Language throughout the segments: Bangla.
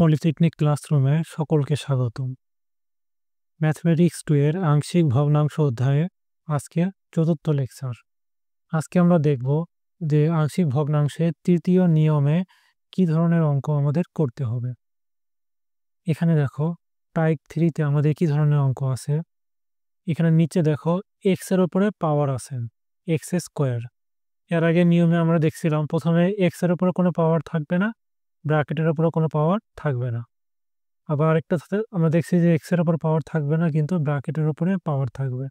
পলিটেকনিক ক্লাসরুমে সকলকে স্বাগতম। ম্যাথমেটিক্স 2 এর আংশিক ভগ্নাংশ অধ্যায়ে আজকে চতুর্থ লেকচার। আজকে আমরা দেখব যে আংশিক ভগ্নাংশের তৃতীয় নিয়মে কি ধরনের অঙ্ক আমাদের করতে হবে। এখানে দেখো টাইপ 3 তে আমাদের কি ধরনের অঙ্ক আছে। এখানে নিচে দেখো x এর উপরে পাওয়ার আছে, x স্কয়ার। এর আগে নিয়মে আমরা দেখছিলাম প্রথমে x এর উপরে কোনো পাওয়ার থাকবে না, ব্র্যাকেটের উপরে কোনো পাওয়ার থাকবে না। আবার আরেকটা আমরা দেখছি যে x এর উপর পাওয়ার থাকবে না, কিন্তু ব্র্যাকেটের উপরে পাওয়ার থাকবে।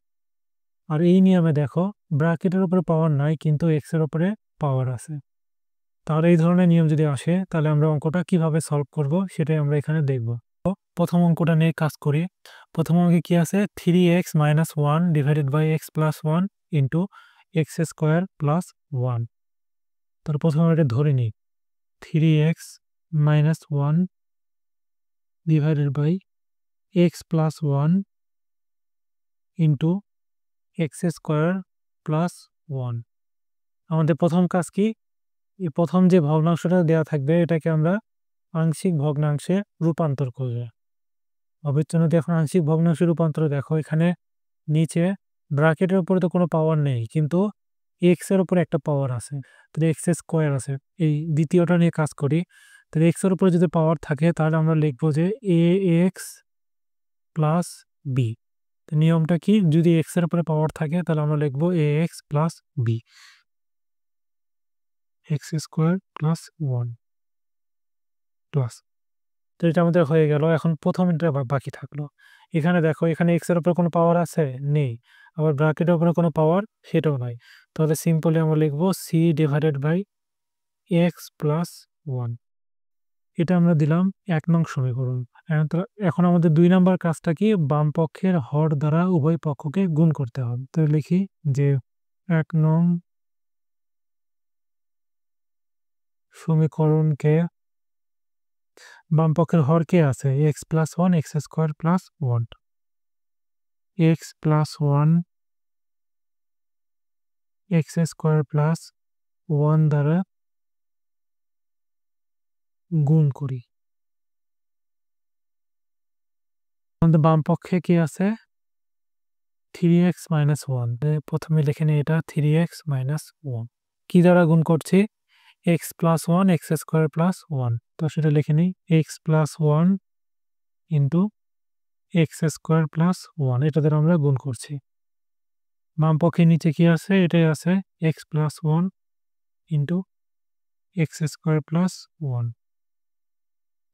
আর এই নিয়মে দেখো ব্র্যাকেটের উপরে পাওয়ার নাই, কিন্তু x এর উপরে পাওয়ার আছে। তাহলে এই ধরনের নিয়ম যদি আসে তাহলে আমরা অঙ্কটা কিভাবে সলভ করব সেটাই আমরা এখানে দেখব। প্রথম অঙ্কটা নিয়ে কাজ করি। প্রথম অঙ্কে কি আছে, 3x - 1 divided by x + 1 into x square plus 1। তাহলে প্রথমে এটা ধরে নিই, 3x - 1 divided by x + 1 into x square plus 1। আমাদের প্রথম কাজ কি, এই প্রথম যে ভগ্নাংশটা দেওয়া থাকবে এটাকে আমরা আংশিক ভগ্নাংশে রূপান্তর করব। অবিচ্ছিন্নতা এখন আংশিক ভগ্নাংশে রূপান্তর। দেখো এখানে নিচে ব্র্যাকেটের উপরে তো কোনো পাওয়ার নেই, কিন্তু x এর উপরে একটা পাওয়ার আছে, তাহলে x স্কোয়ার আছে। এই দ্বিতীয়টা নিয়ে কাজ করি। তাহলে x এর উপরে যদি পাওয়ার থাকে তাহলে আমরা লিখবো যে ax প্লাস b। নিয়মটা কি, যদি x এর উপরে পাওয়ার থাকে তাহলে আমরা লিখবো ax plus b, x square plus 1 plus. তো এটা আমাদের হয়ে গেল। এখন প্রথম এটা বাকি থাকলো। এখানে দেখো এখানে x এর উপরে কোনো পাওয়ার আছে নেই, আবার ব্র্যাকেটের উপরে কোনো পাওয়ার সেটাও নাই। তাহলে সিম্পলি আমরা লিখবো c divided by x plus 1। এটা আমরা দিলাম 1 নং সমীকরণ। এখন আমাদের 2 নম্বর কাজটা কি, বাম পক্ষের হর দ্বারা উভয় পক্ষকে গুণ করতে হবে। তো লিখি যে 1 নং সমীকরণকে বাম পক্ষের হর কে আছে x + 1 x square plus 1, x + 1 x square plus 1 দ্বারা গুণ করি। আমাদের বাম পক্ষে কি আছে, 3x - 1। প্রথমে লিখে নিই এটা 3x - 1 কি দ্বারা গুণ করছি, x + 1 x স্কয়ার প্লাস 1। তো সেটা লিখে নিই x + 1 into x square plus 1, এটা দ্বারা আমরা গুণ করছি। বাম পক্ষে নিচে কি আছে, এটাই আছে x + 1 into x square plus 1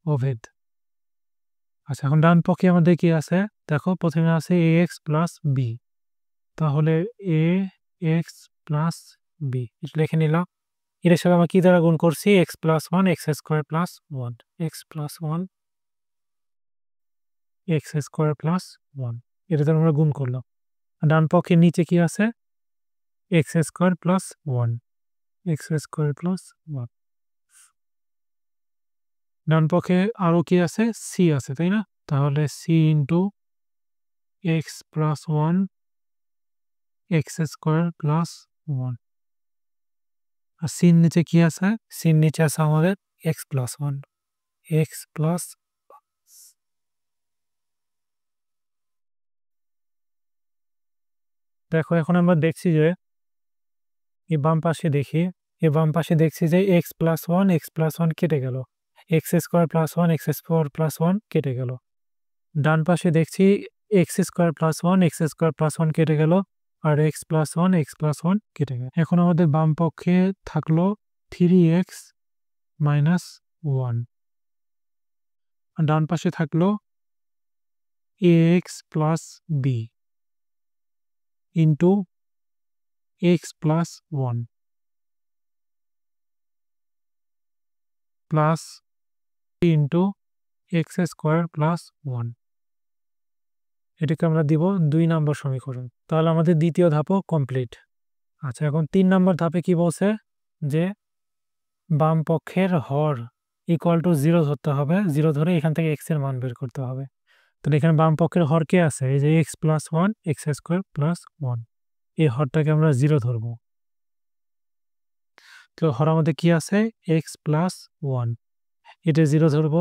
অভেদ। আচ্ছা, এখন ডান পক্ষে আমাদের কি আছে, দেখো প্রথমে আছে ax প্লাস b। তাহলে ax প্লাস b এটা লিখে নিলাম। এর সাথে আমরা কি দ্বারা গুণ করছি, x + 1 x square plus 1, x + 1 x square plus 1, এটা দ্বারা আমরা গুণ করলাম। ডান পক্ষে নিচে কি আছে, x square plus 1 x square plus 1। ডান পক্ষে আরো কি আছে, c আছে, তাই না? তাহলে c into x + 1 x square plus 1। আর c নিচে কি আছে, c নিচে আছে আমাদের x + 1 x প্লাস। দেখো এখন আমরা দেখছি যে এই বাম পাশে দেখি, এই বাম পাশে দেখছি যে x + 1 x + 1 কেটে গেল, x square plus 1 x square plus 1 কেটে গেল। ডান পাশে দেখছি x square plus 1 x square plus 1 কেটে গেল, আর x + 1 x + 1 কেটে গেল। এখন আমাদের বাম পক্ষে থাকলো 3x - 1, আর ডান পাশে থাকলো ax plus b into x plus 1 plus into x square plus 1। এটাকে আমরা দিব 2 নম্বর সমীকরণ। তাহলে আমাদের দ্বিতীয় ধাপও কমপ্লিট। আচ্ছা, এখন 3 নম্বর ধাপে কি বলছে, যে বাম পক্ষের হর ইকুয়াল টু 0 ধরতে হবে। 0 ধরে এখান থেকে x এর মান বের করতে হবে। তাহলে এখানে বাম পক্ষের হর কে আছে, এই যে x + 1 x স্কয়ার প্লাস 1, এই হরটাকে আমরা 0 ধরব। তো হর আমাদের কি আছে, x + 1, এটা 0 ধরব।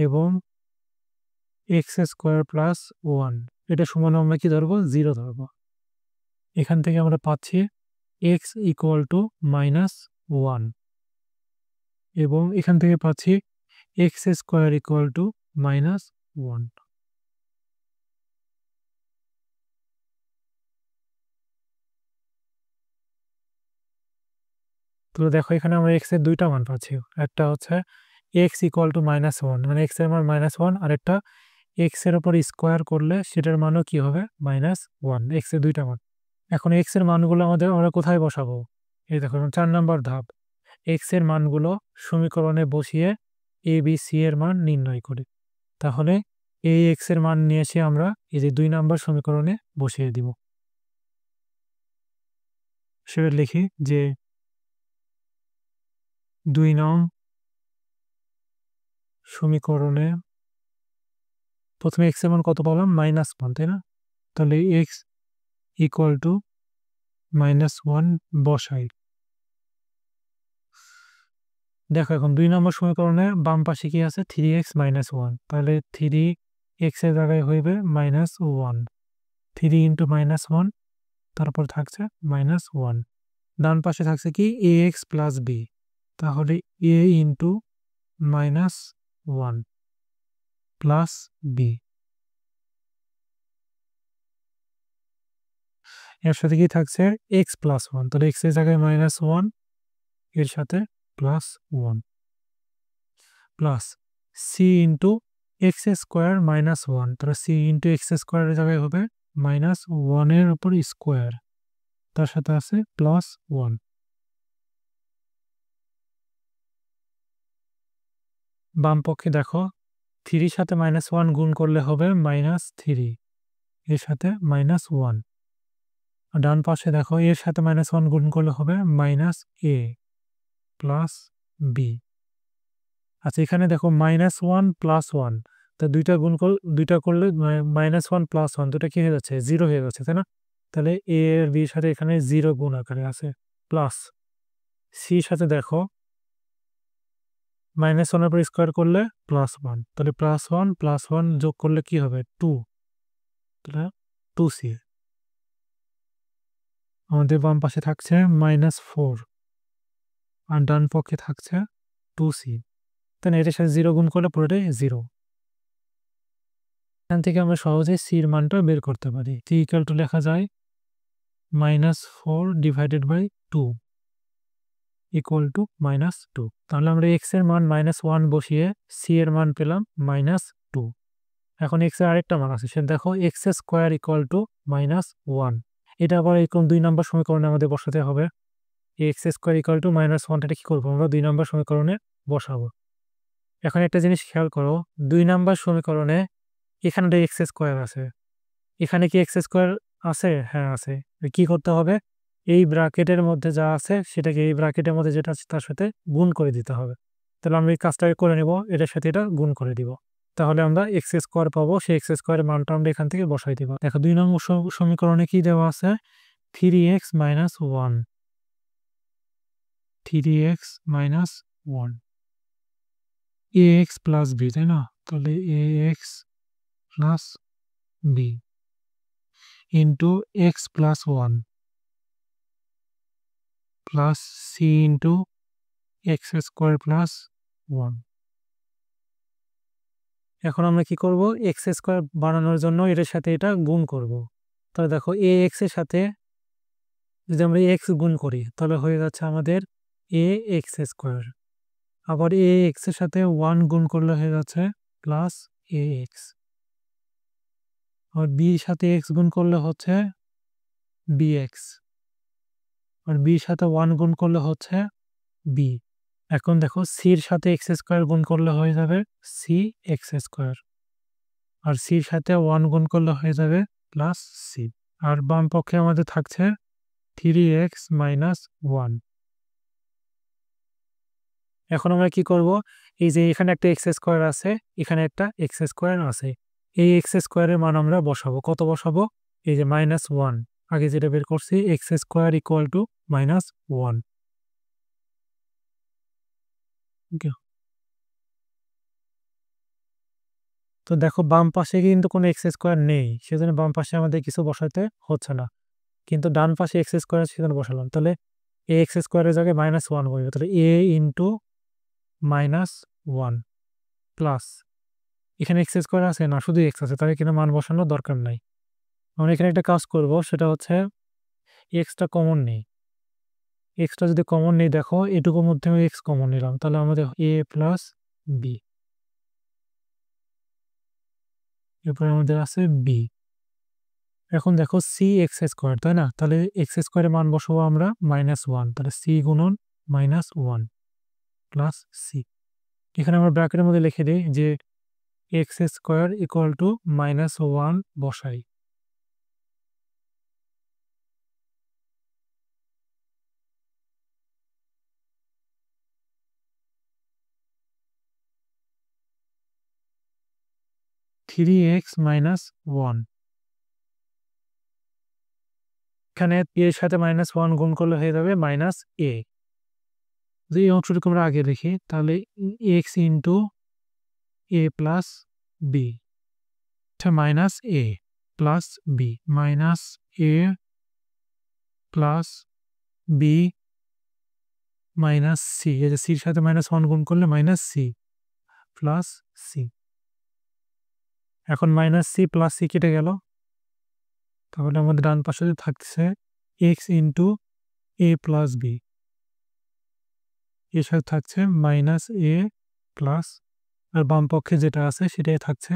এবং এক্স স্কোয়ার প্লাস 1 এটা সমান আমরা কি ধরবো 0 ধরবো। এখান থেকে আমরা পাচ্ছি x ইকুয়াল টু -1 এবং এখান থেকে পাচ্ছি এক্স স্কোয়ার ইকুয়াল টু -1। তো দেখো এখানে আমরা x এর দুইটা মান পাচ্ছি, একটা হচ্ছে x ইকুয়াল টু -1 মানে x এর মান -1 আর একটা x এর উপর স্কোয়ার করলে সেটার মানও কি হবে -1, x এর দুইটা মান। এখন x এর মানগুলো আমরা কোথায় বসাবো? এই দেখো 4 নাম্বার ধাপ, x এর মানগুলো সমীকরণে বসিয়ে a b c এর মান নির্ণয় করি। তাহলে এই x এর মান নিয়ে এসে আমরা এই যে 2 নাম্বার সমীকরণে বসিয়ে দিব। সেটা লিখি যে 2 নং সমীকরণে প্রথমে x এর মান কত পাবলাম -1, তাই না? তাহলে x ইকুয়াল টু -1 বসাই। দেখো এখন 2 নম্বর সমীকরণে বাম পাশে কি আছে 3x - 1, তাহলে 3x এর জায়গায় হইবে -1, 3 ইন্টু -1 তারপর থাকছে -1, ডান পাশে থাকছে কি ax প্লাস b, তাহলে a ইন্টু -1 প্লাস b, এর সাথে কি থাকছে x প্লাস 1, তাহলে x এর জায়গায় -1 এর সাথে +1 plus c into X square -1, তাহলে c ইন্টু এক্স স্কোয়ারের জায়গায় হবে -1 এর উপর স্কোয়ার, তার সাথে আছে +1। বাম পক্ষে দেখো 3 সাথে -1 গুণ করলে হবে -3 এর সাথে -1, আর ডান পাশে দেখো এর সাথে -1 গুণ করলে হবে -a প্লাস b। আচ্ছা এখানে দেখো -1 প্লাস 1, তা দুইটা করলে -1 প্লাস 1 দুটা কি হয়ে যাচ্ছে 0 হয়ে যাচ্ছে, তাই না? তাহলে a এর b এর সাথে এখানে 0 গুণ আকারে আছে, প্লাস c সাথে দেখো -1 এর উপর স্কোয়ার করলে +1, তাহলে +1 প্লাস 1 যোগ করলে কি হবে 2, তাহলে 2c। আমাদের বাম পাশে থাকছে -4 আর ডান পক্ষে থাকছে 2c, তাহলে এটার সাথে 0 গুণ করলে পুরোটাই 0। এখান থেকে আমরা সহজে c এর মানটা বের করতে পারি। c ইকুয়াল টু লেখা যায় -4 ডিভাইডেড বাই 2 ইকুয়াল টু -2। তাহলে আমরা x এর মান -1 বসিয়ে c এর মান পেলাম -2। এখন x এর আরেকটা মান আছে, সেটা দেখো x স্কোয়ার ইকুয়াল টু -1, এটা আবার এরকম 2 নম্বর সমীকরণে আমাদের বসাতে হবে। x স্কোয়ার ইকুয়াল টু -1 এটা কি করবো আমরা 2 নম্বর সমীকরণে বসাবো। এখন একটা জিনিস খেয়াল করো, 2 নম্বর সমীকরণে এখানে একটা এক্স স্কোয়ার আছে, এখানে কি এক্স স্কোয়ার আছে? হ্যাঁ আছে। কি করতে হবে, এই ব্র্যাকেটের মধ্যে যা আছে সেটাকে এই ব্র্যাকেটের মধ্যে যেটা আছে তার সাথে গুণ করে দিতে হবে। তাহলে আমরা এই কাজটাকে করে নেব, এটার সাথে এটা গুণ করে দিব, তাহলে আমরা এক্স স্কোয়ার পাবো। সেই এক্স স্কোয়ারের মানটা আমরা এখান থেকে বসাই দিব। দেখো 2 নম্বর সমীকরণে কি দেওয়া আছে 3x - 1, 3x - 1 ax plus b, তাই না? তাহলে ax plus b into X plus 1 plus C into X square plus 1। এখন আমরা কি করব, এক্স স্কোয়ার বানানোর জন্য এটার সাথে এটা গুণ করব। তাহলে দেখো এ এক্স এর সাথে যদি আমরা এক্স গুণ করি তাহলে হয়ে যাচ্ছে আমাদের এ এক্স স্কোয়ার, আবার এ এক্স এর সাথে 1 গুণ করলে হয়ে যাচ্ছে প্লাস এ এক্স, আর বি সাথে এক্স গুণ করলে হচ্ছে বি এক্স, আর বির সাথে 1 গুণ করলে হচ্ছে বি। এখন দেখো সির সাথে এক্স স্কোয়ার গুণ করলে হয়ে যাবে সি এক্স স্কোয়ার, আর সির সাথে 1 গুণ করলে হয়ে যাবে প্লাস সি, আর বাম পক্ষে আমাদের থাকছে 3x - 1। এখন আমরা কি করব, এই যে এখানে একটা এক্স স্কোয়ার আছে, এখানে একটা এক্স স্কোয়ার আছে, এই এক্স স্কোয়ারের মান আমরা বসাবো। কত বসাবো, এই যে -1 আগে যেটা বের করছি, এক্স স্কোয়ার ইকুয়াল টু -1। তো দেখো বাম পাশে কিন্তু কোনো এক্স স্কোয়ার নেই, সেজন্য বাম পাশে আমাদের কিছু বসাতে হচ্ছে না, কিন্তু ডান পাশে এক্স স্কোয়ার সেজন্য বসালাম। তাহলে এ এক্স স্কোয়ারের জায়গায় -1 বসবে, তাহলে এ ইন্টু -1 প্লাস এখানে এক্স স্কোয়ার আছে না, শুধু এক্স আছে, তাহলে এখানে মান বসানোর দরকার নাই। আমরা এখানে একটা কাজ করব, সেটা হচ্ছে এক্সটা কমন নেই। এক্সটা যদি কমন নেই, দেখো এটুকুর মধ্যে আমি এক্স কমন নিলাম, তাহলে আমাদের এ প্লাস বি, এরপরে আমাদের আছে বি। এখন দেখো সি এক্স স্কোয়ার, তাই না? তাহলে এক্স স্কোয়ারের মান বসাবো আমরা -1, তাহলে সি গুণন -1 প্লাস সি। এখানে আমরা ব্র্যাকেটের মধ্যে লিখে দিই যে এক্স স্কোয়ার ইকুয়াল টু -1 বসাই। (3x - 1) এখানে এর সাথে -1 গুণ করলে হয়ে যাবে -a। যদি এই অংশটুকু আমরা আগে লিখি, তাহলে x into a plus b, minus a plus B, A plus b minus C, এই যে সির সাথে -1 গুণ করলে -c প্লাস সি। এখন -c প্লাস সি কেটে গেল, তাহলে আমাদের ডান পাশে থাকছে x into a plus B, এর সাথে থাকছে -a প্লাস, আর বাম পক্ষে যেটা আছে সেটাই থাকছে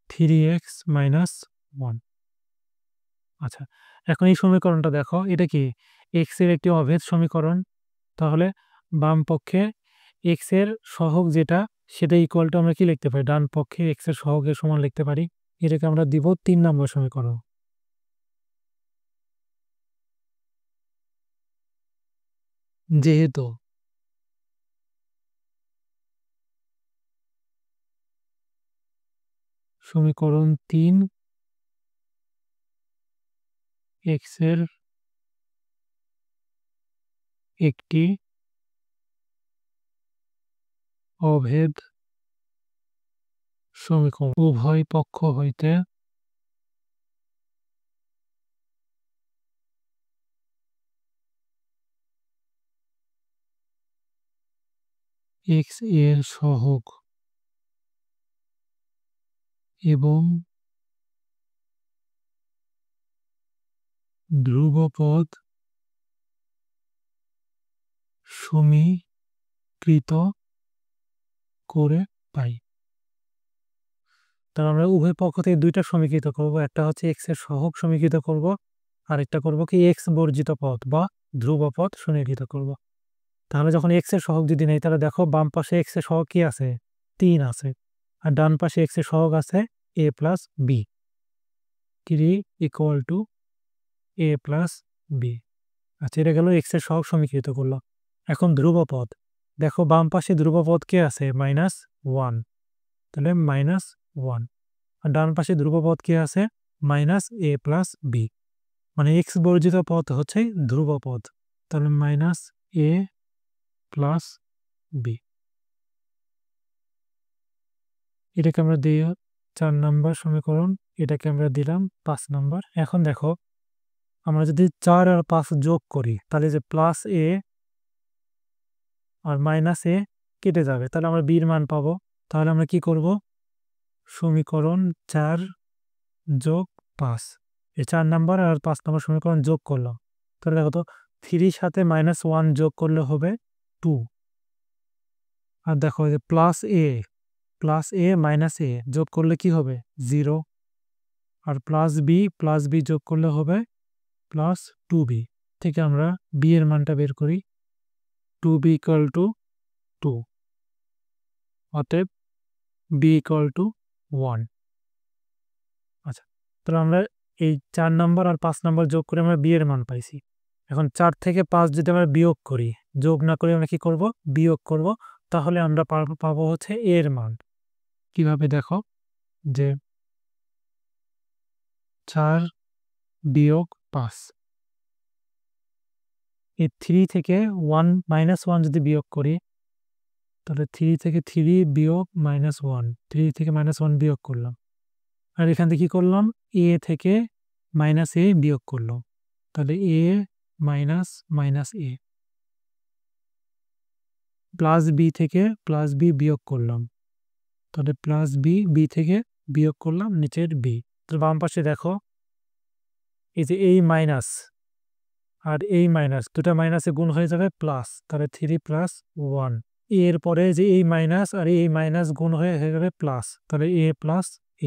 3x - 1। আচ্ছা, এখন এই সমীকরণটা দেখো, এটা কি এক্স এর একটি অভেদ সমীকরণ। তাহলে বাম পক্ষে এক্স এর সহগ যেটা, সেটা ইকুয়াল টু আমরা কি লিখতে পারি, ডান পক্ষে এক্স এর সহগের সমান লিখতে পারি। এটাকে আমরা দিব 3 নম্বর সমীকরণ। যেহেতু সমীকরণ 3 এক্স এর একটি অভেদ সমীকরণ, উভয় পক্ষ হইতে এক্স এর সহগ এবং ধ্রুবপদ সমীকৃত করে পাই। তাহলে আমরা উভয় পক্ষ থেকে দুইটা সমীকৃত করব, একটা হচ্ছে এক্স এর সহগ সমীকৃত করব, আরেকটা করব কি এক্স বর্জিত পদ বা ধ্রুবপদ সমীকৃত করব। তাহলে যখন এক্স এর সহগ যদি নেই, তাহলে দেখো বাম পাশে এক্স এর সহগ কি আছে, 3 আছে, আর ডান পাশে এক্স এর সহগ আছে a plus B, 3 equal to a plus B. আচ্ছা, এটা গেল এক্স এর সহগ সমীকৃত করলাম। এখন ধ্রুবপদ, দেখো বাম পাশে ধ্রুবপদ কে আছে -1, তাহলে -1, আর ডান পাশে ধ্রুবপদ কি আছে -a প্লাস বি, মানে এক্স বর্জিত পদ হচ্ছে ধ্রুবপদ, তাহলে -a প্লাস বি। এটাকে আমরা দিই 4 নম্বর সমীকরণ, এটাকে আমরা দিলাম 5 নম্বর। এখন দেখো আমরা যদি 4 আর 5 যোগ করি, তাহলে যে +a আর -a কেটে যাবে, তাহলে আমরা বির মান পাবো। তাহলে আমরা কি করব, সমীকরণ 4 যোগ 5, এই 4 নম্বর আর 5 নম্বর সমীকরণ যোগ করলাম, তাহলে দেখো তো 3 সাথে -1 যোগ করলে হবে 2, আর দেখো যে +a যোগ করলে কি হবে 0, আর +b যোগ করলে হবে +2b। থেকে আমরা b এর মানটা বের করি, 2b ইকুয়াল টু 2, অতএব b ইকুয়াল টু 1। আচ্ছা, তাহলে আমরা এই 4 নম্বর আর 5 নম্বর যোগ করে আমরা b এর মান পাইছি। এখন 4 থেকে 5 যদি আমরা বিয়োগ করি, যোগ না করে আমরা কি করব, বিয়োগ করব, তাহলে আমরা পাবো হচ্ছে a এর মান। কিভাবে দেখো, যে 4 বিয়োগ 5, এই 3 থেকে -1 যদি বিয়োগ করি, তাহলে 3 থেকে 3 বিয়োগ -1, 3 থেকে -1 বিয়োগ করলাম। আর এখান থেকে কি করলাম, a থেকে -a বিয়োগ করলাম। তাহলে a minus a plus b থেকে প্লাস b বিয়োগ করলাম। তাহলে প্লাস b থেকে বিয়োগ করলাম নিচের b। তো বাম পাশে দেখো এই যে এই মাইনাস আর এই মাইনাস, দুটা মাইনাসে গুণ হয়ে যাবে প্লাস, তাহলে 3 + 1। এর পরে যে এই মাইনাস আর এই মাইনাস গুণ হয়ে যাবে প্লাস, তাহলে a +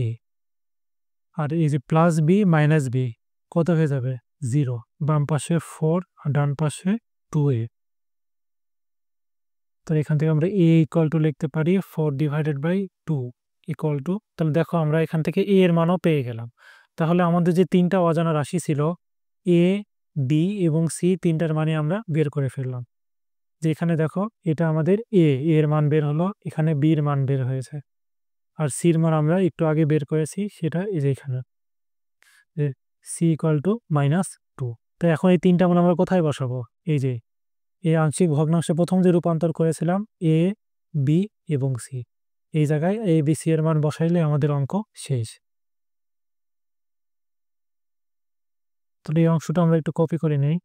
a। আর এই যে প্লাস b মাইনাস b কত হয়ে যাবে 0। বাম পাশে 4 আর ডান পাশে 2a। তো এখান থেকে আমরা a = লিখতে পারি 4/2 = তাহলে দেখো আমরা এখান থেকে a এর মানও পেয়ে গেলাম। তাহলে আমাদের যে তিনটা অজানা রাশি ছিল a, b এবং c, তিনটার মানে আমরা বের করে ফেললাম। যে এখানে দেখো এটা আমাদের a এর মান বের হলো, এখানে b এর মান বের হয়েছে, আর c এর মান আমরা একটু আগে বের করেছি, সেটা এই যে এখানে c = -2। তো এখন এই তিনটা মান আমরা কোথায় বসাবো, এই যে এই আংশিক ভগ্নাংশে প্রথম যে রূপান্তর করেছিলাম a, b এবং c, এই জায়গায় a, b, c এর মান বসাইলে আমাদের অঙ্ক শেষ। তাহলে এই অংশটা আমরা একটু কপি করে নেই।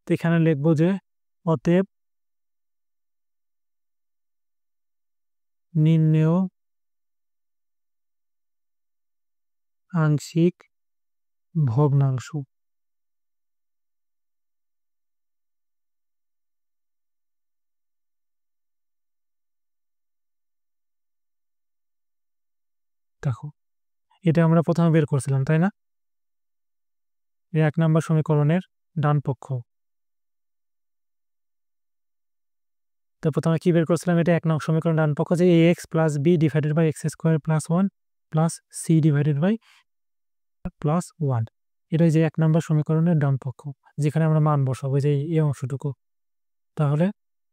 তো এখানে লিখবো যে অতএব নির্ণেয় আংশিক ভগ্নাংশ। দেখো এটা আমরা প্রথমে বের করছিলাম, তাই না? এই 1 নম্বর সমীকরণের ডান পক্ষ। তো প্রথমে কি বের করছিলাম, এটা 1 নং সমীকরণ ডান পক্ষ, যে ax + b / x² + 1 + c / +1। এটা যে 1 নম্বর সমীকরণের ডান পক্ষ, যেখানে আমরা মান বসাবো, যে এই অংশটুকু। তাহলে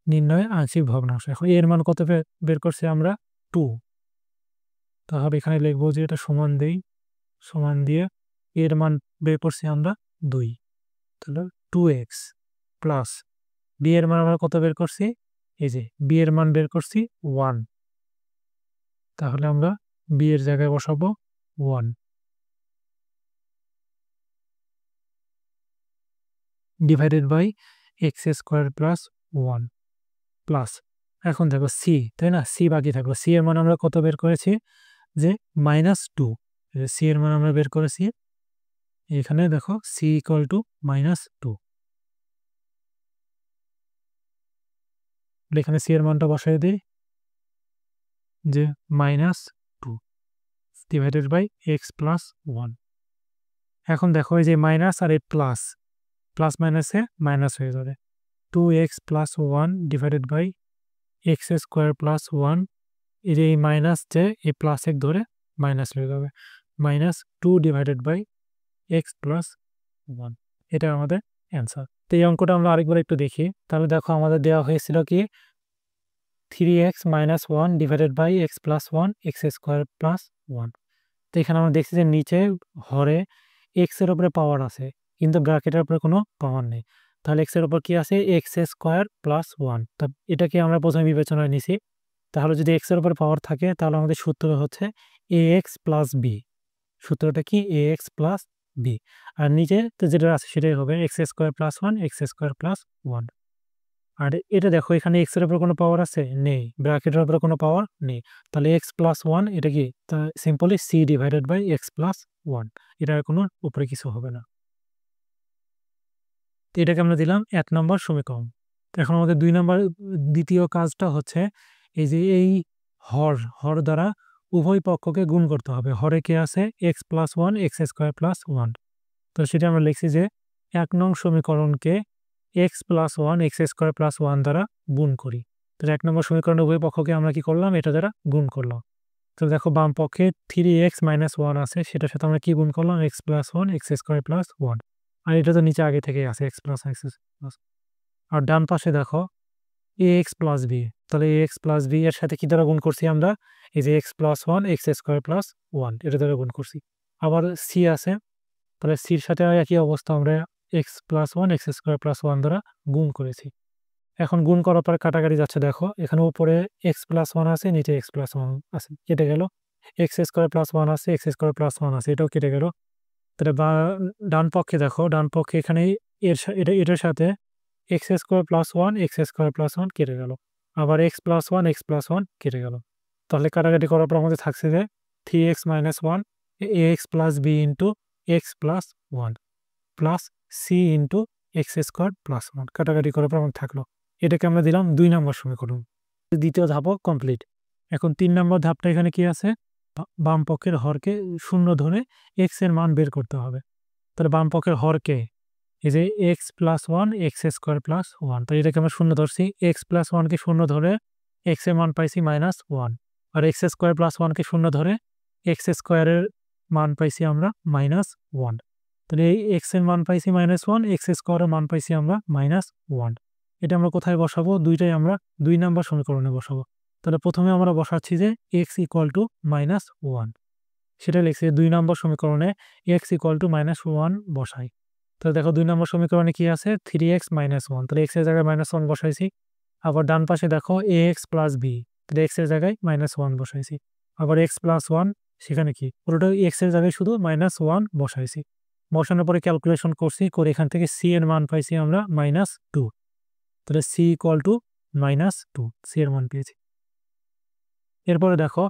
নির্ণয় আংশিক ভগ্নাংশ। এখন এর মান কত বের করছি আমরা 2। তাহলে এখানে লিখবো যে এটা সমান দেই, সমান দিয়ে এর মান বের করছি আমরা 2। তাহলে 2x প্লাস b এর মান আমরা কত বের করছি, এই যে b এর মান বের করছি 1। তাহলে আমরা b এর জায়গায় বসাবো 1 / x² + 1 প্লাস, এখন দেখো c, তাই না, c বাকি থাকলো। c এর মান আমরা কত বের করেছি, যে -2। c এর মান আমরা বের করেছি, এখানে দেখো c = -2। এখানে c এর মানটা বসাই দিই, যে -2 / x + 1। এখন দেখো এই যে মাইনাস আর এই প্লাস, প্লাস মাইনাসে মাইনাস হয়ে যাবে। 2x + 1 / x² + 1, এই যে এই মাইনাস, যে এই প্লাস এক ধরে মাইনাস হয়ে যাবে, -2 / x + 1। এটা আমাদের অ্যান্সার। তো এই অঙ্কটা আমরা আরেকবার একটু দেখি। তাহলে দেখো আমাদের দেওয়া হয়েছিল কি 3x - 1 / x + 1 x² + 1। তো এখানে আমরা দেখছি যে নিচে হরে x এর উপরে পাওয়ার আছে, কিন্তু ব্র্যাকেটের উপরে কোনো পাওয়ার নেই। তাহলে x এর উপর কি আছে, x² + 1। তা এটাকে আমরা প্রথমে বিবেচনায় নিছি। তাহলে যদি x এর উপর পাওয়ার থাকে, তাহলে আমাদের সূত্র হচ্ছে ax + b। সূত্রটা কি, ax + b। আর নিচে তো যেটা আছে সেটাই হবে x² + 1 x² + 1। আর এটা দেখো এখানে x এর উপর কোনো পাওয়ার আছে, নেই, ব্র্যাকেটের উপরে কোনো পাওয়ার নেই। তাহলে x + 1 এটা কি, তা সিম্পলি c / x + 1। এটার কোনো উপরে কিছু হবে না। তো এটাকে আমরা দিলাম 1 নম্বর সমীকরণ। এখন আমাদের 2 নম্বর দ্বিতীয় কাজটা হচ্ছে এই যে এই হর দ্বারা উভয় পক্ষকে গুণ করতে হবে। হরে কে আছে, x + 1 x² + 1। তো সেটা আমরা লিখছি যে 1 নং সমীকরণকে x + 1 x² + 1 দ্বারা গুণ করি। তো 1 নম্বর সমীকরণের উভয় পক্ষকে আমরা কি করলাম, এটা দ্বারা গুণ করলাম। তো দেখো বাম পক্ষে 3x - 1 আছে, সেটার সাথে আমরা কি গুণ করলাম, x + 1 x² + 1। আর এটা তো নিচে আগে থেকেই আছে, x + x+। আর ডান পাশে দেখো ax + b। তাহলে এক্স প্লাস বি এর সাথে কি দ্বারা গুণ করছি আমরা, এই যে x plus one x square plus one এটা দ্বারা গুণ করছি। আবার সি আছে, তাহলে সির সাথে একই অবস্থা, আমরা x plus one x square plus one দ্বারা গুণ করেছি। এখন গুণ করার পরে কাটাকাটি যাচ্ছে, দেখো এখানে উপরে এক্স প্লাস ওয়ান আছে, নিচে এক্স প্লাস ওয়ান আছে, কেটে গেল। এক্স স্কোয়ার প্লাস ওয়ান আছে, এক্স স্কোয়ার প্লাস ওয়ান আছে, এটাও কেটে গেল। তাহলে বা ডান পক্ষে দেখো, ডান পক্ষে এখানে এটার সাথে x square plus one x square plus one কেটে গেল, আবার এক্স প্লাস ওয়ান কেটে গেল। তাহলে কাটাকাটি করার পর আমাদের থাকছে যে three x minus one A X plus B into X plus one plus C into X square plus one. কাটাকাটি করার পর আমাদের থাকলো, এটাকে আমরা দিলাম 2 নম্বর সমীকরণ। দ্বিতীয় ধাপও কমপ্লিট। এখন 3 নম্বর ধাপটা এখানে কি আছে, বাম পক্ষের হরকে শূন্য ধরে এক্স এর মান বের করতে হবে। তাহলে বাম পক্ষের হরকে এই যে x plus one x square plus one, তো এটাকে আমরা শূন্য ধরছি। এক্স প্লাস ওয়ানকে শূন্য ধরে এক্স এর মান পাইছি মাইনাস ওয়ান, আর এক্স স্কোয়ার প্লাস ওয়ানকে শূন্য ধরে এক্স স্কোয়ারের মান পাইছি আমরা মাইনাস ওয়ান। তাহলে এই এক্স এর মান পাইছি মাইনাস ওয়ান, এক্স স্কোয়ারের মান পাইছি আমরা মাইনাস ওয়ান। এটা আমরা কোথায় বসাবো, দুইটাই আমরা 2 নম্বর সমীকরণে বসাবো। তাহলে প্রথমে আমরা বসাচ্ছি যে x equal to minus one, সেটা লিখছি 2 নম্বর সমীকরণে x equal to minus one বসাই। তাহলে দেখো 2 নম্বর সমীকরণে কি আছে, থ্রি এক্স মাইনাস ওয়ান, তাহলে এক্স এর জায়গায় মাইনাস ওয়ান বসাইছি। আবার ডান পাশে দেখো এ এক্স প্লাস বি, তাহলে এক্স এর জায়গায় মাইনাস ওয়ান বসাইছি। আবার এক্স প্লাস ওয়ান, সেখানে কি পুরোটা এক্স এর জায়গায় শুধু মাইনাস ওয়ান বসাইছি। বসানোর পরে ক্যালকুলেশন করছি, করে এখান থেকে সি এর মান পাইছি আমরা মাইনাস টু। তাহলে C equal to minus two, C এর মান পেয়েছি। এরপরে দেখো,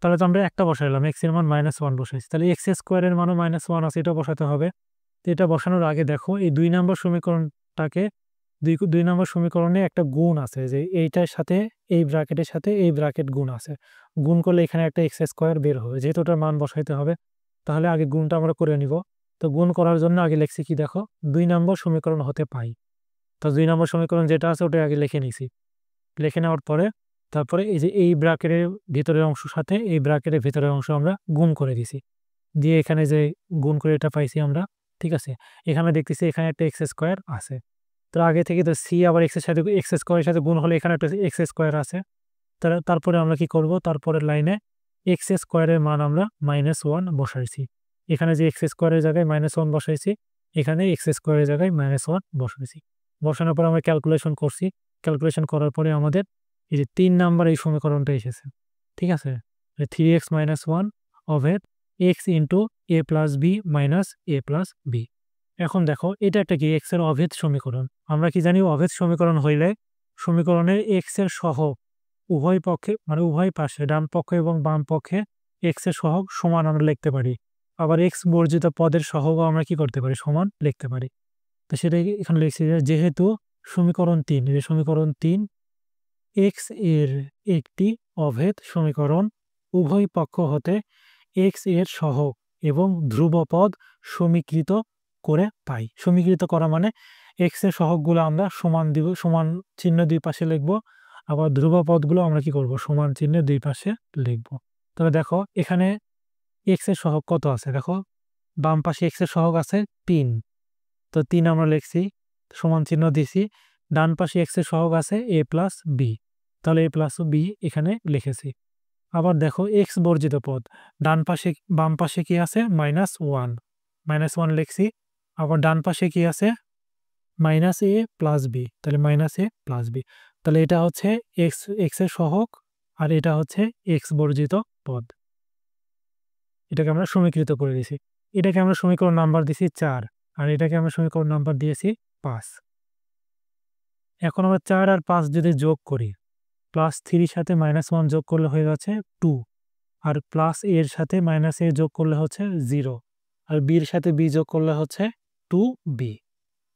তাহলে তো আমরা একটা বসাইলাম, এক্স এর মান মাইনাস ওয়ান বসাইছি, তাহলে এক্স স্কোয়ারের মানও মাইনাস ওয়ান আছে, এটা বসাতে হবে। তো এটা বসানোর আগে দেখো এই 2 নম্বর সমীকরণটাকে, দুই নম্বর সমীকরণে একটা গুণ আছে, যে এইটার সাথে এই ব্র্যাকেটের সাথে এই ব্র্যাকেট গুণ আছে, গুণ করলে এখানে একটা এক্স স্কোয়ার বের হবে, যেহেতু ওটার মান বসাইতে হবে। তাহলে আগে গুণটা আমরা করে নিব। তো গুণ করার জন্য আগে লিখছি কি, দেখো 2 নম্বর সমীকরণ হতে পাই। তো 2 নম্বর সমীকরণ যেটা আছে ওটা আগে লিখে নিছি। লিখে নেওয়ার পরে তারপরে এই যে এই ব্র্যাকেটের ভিতরের অংশ সাথে এই ব্র্যাকেটের ভিতরের অংশ আমরা গুণ করে দিছি, দিয়ে এখানে যে গুণ করে এটা পাইছি আমরা। ঠিক আছে, এখানে দেখতেছি এখানে একটা এক্স স্কোয়ার আছে। তো আগে থেকে তো সি আবার এক্স এর সাথে এক্স স্কোয়ারের সাথে গুণ হলে এখানে একটা এক্স স্কোয়ার আছে। তারপরে আমরা কি করব, তারপরের লাইনে এক্স স্কোয়ারের মান আমরা মাইনাস ওয়ান বসাইছি। এখানে যে এক্স স্কোয়ারের জায়গায় মাইনাস ওয়ান বসাইছি, এখানে এক্স স্কোয়ারের জায়গায় মাইনাস ওয়ান বসাইছি। বসানোর পর আমরা ক্যালকুলেশন করছি, ক্যালকুলেশন করার পরে আমাদের এই যে 3 নাম্বার এই সমীকরণটা এসেছে। ঠিক আছে, থ্রি এক্স মাইনাস ওয়ান অভেদ x into a plus b minus a plus b. এখন দেখো এটা একটা কি, এক্স এর অভেদ সমীকরণ। আমরা কি জানি, অভেদ সমীকরণ হইলে সমীকরণের এক্স এর সহগ উভয় পক্ষে, মানে উভয় পাশে ডান পক্ষে এবং বাম পক্ষে এক্স এর সহগ সমান আমরা লিখতে পারি। আবার এক্স বর্জিত পদের সহগও আমরা কি করতে পারি, সমান লিখতে পারি। তো সেটাই এখানে লিখছি যে যেহেতু সমীকরণ 3, যে সমীকরণ 3 এক্স এর একটি অভেদ সমীকরণ, উভয় পক্ষ হতে এক্স এর সহগ এবং ধ্রুবপদ সমীকৃত করে পাই। সমীকৃত করা মানে এক্স এর সহগগুলো আমরা সমান দিব, সমান চিহ্ন দুই পাশে লিখব। আবার ধ্রুবপদগুলো আমরা কি করব, সমান চিহ্নে দুই পাশে লিখব। তবে দেখো এখানে এক্স এর সহগ কত আছে, দেখো বাম পাশে এক্স এর সহগ আছে 3, তো 3 আমরা লিখছি, সমান চিহ্ন দিছি। ডান পাশে এক্স এর সহগ আছে এ প্লাস বি, তাহলে এ প্লাস বি এখানে লিখেছি। আবার দেখো এক্স বর্জিত পদ, ডান পাশে বাম পাশে কি আছে মাইনাস ওয়ান লিখছি। আবার ডান পাশে কি আছে মাইনাস এ প্লাস বি, তাহলে মাইনাস এ প্লাস বি। তাহলে এটা হচ্ছে এক্স এর সহগ, আর এটা হচ্ছে এক্স বর্জিত পদ। এটাকে আমরা সমীকৃত করে দিয়েছি। এটাকে আমরা সমীকরণ নাম্বার দিয়েছি 4, আর এটাকে আমরা সমীকরণ নাম্বার দিয়েছি 5। এখন আমরা 4 আর 5 যদি যোগ করি, প্লাস 3 সাথে মাইনাস 1 যোগ করলে হয়ে যাচ্ছে 2, আর প্লাস এর সাথে মাইনাস এ যোগ করলে হচ্ছে 0, আর বির সাথে বি যোগ করলে হচ্ছে 2b।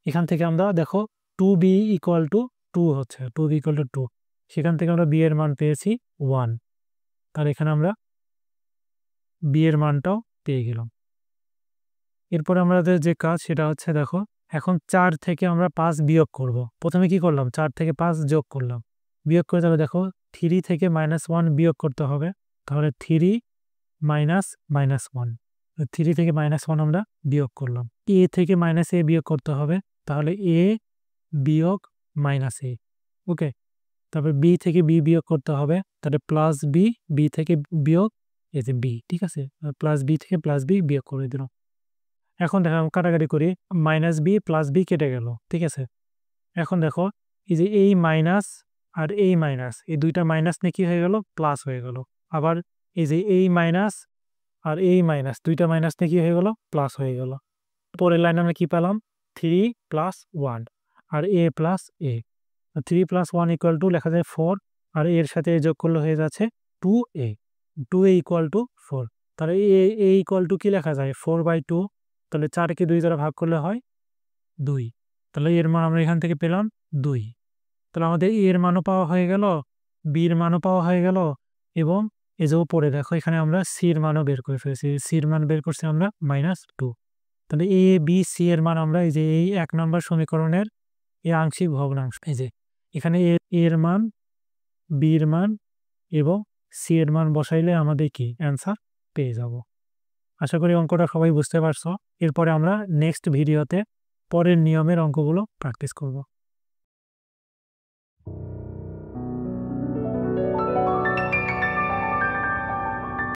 এখান থেকে আমরা দেখো 2b ইকুয়াল টু 2 হচ্ছে, 2b ইকুয়াল টু 2, সেখান থেকে আমরা বি এর মান পেয়েছি 1। তার এখানে আমরা বি এর মানটাও পেয়ে গেলাম। এরপরে আমাদের যে কাজ সেটা হচ্ছে, দেখো এখন 4 থেকে আমরা 5 বিয়োগ করব। প্রথমে কি করলাম, 4 থেকে 5 যোগ করলাম, বিয়োগ করে তাহলে দেখো 3 থেকে -1 বিয়োগ করতে হবে। তাহলে 3 মাইনাস -1, 3 থেকে -1 আমরা বিয়োগ করলাম। এ থেকে -a বিয়োগ করতে হবে, তাহলে a বিয়োগ -a। ওকে, তারপর বি থেকে বি বিয়োগ করতে হবে, তাহলে প্লাস বি, বি থেকে বিয়োগ এই যে বি, ঠিক আছে, প্লাস বি থেকে প্লাস বি বিয়োগ করে দিলাম। এখন দেখো কাটাকাটি করি, মাইনাস বি প্লাস বি কেটে গেল, ঠিক আছে। এখন দেখো এই যে এই মাইনাস আর এই মাইনাস, এই দুইটা মাইনাস নিয়ে কি হয়ে গেল, প্লাস হয়ে গেল। আবার এই যে এই মাইনাস আর এই মাইনাস, দুইটা মাইনাস নিয়ে কি হয়ে গেল, প্লাস হয়ে গেল। পরের লাইন আমরা কি পেলাম, 3 + 1 আর a + a। 3 + 1 = লেখা যায় 4, আর এর সাথে যোগ করলে হয়ে যাচ্ছে 2a, 2a = 4। তাহলে a কি লেখা যায়, 4/2। তাহলে 4কে 2 দ্বারা ভাগ করলে হয় 2। তাহলে এর মান আমরা এখান থেকে পেলাম 2। তাহলে আমাদের এর মানও পাওয়া হয়ে গেল, বির মানও পাওয়া হয়ে গেল, এবং এই যে উপরে দেখো এখানে আমরা সির মানও বের করে ফেলেছি, সির মান বের করছি আমরা -2। তাহলে এ বি সি এর মান আমরা এই যে এই 1 নম্বর সমীকরণের এই আংশিক ভগ্নাংশ, এই যে এখানে এর মান, বির মান এবং সি এর মান বসাইলে আমাদের কি অ্যান্সার পেয়ে যাব। আশা করি অঙ্কটা সবাই বুঝতে পারছো। এরপরে আমরা নেক্সট ভিডিওতে পরের নিয়মের অঙ্কগুলো প্র্যাকটিস করব।